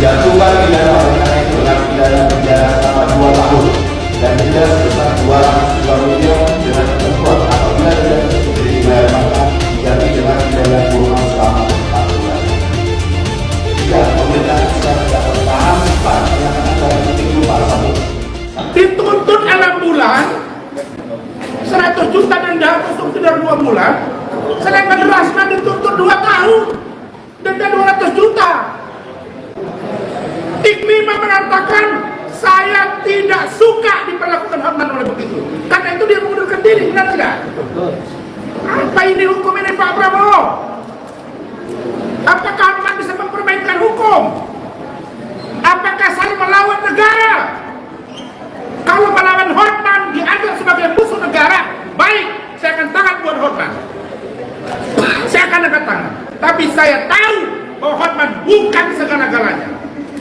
dijatuhkan pidana oleh itu dengan pidana penjara selama 2 tahun dan denda sebesar 200 juta rupiah dengan ketentuan apabila tidak terbukti dibayar maka diganti dengan pidana kurungan selama 4 bulan. Jika pemerintah tidak bertahan cepat menyatakan dalam titik lupa satu dituntut 6 bulan 100 juta denda untuk tidak 2 bulan, sedangkan Rasna dituntut 2 tahun denda 200 juta. Ikmima mengatakan saya tidak suka diperlakukan Hotman oleh begitu, karena itu dia mengundurkan diri. Benar tidak? Apa ini hukum ini Pak Prabowo? Apakah Hotman bisa mempermainkan hukum? Apakah saya melawan negara? Kalau melawan Hotman dianggap sebagai musuh negara, baik, saya akan tangan buat Hotman. Saya akan angkat tangan. Tapi saya tahu bahwa Hotman bukan segala-galanya.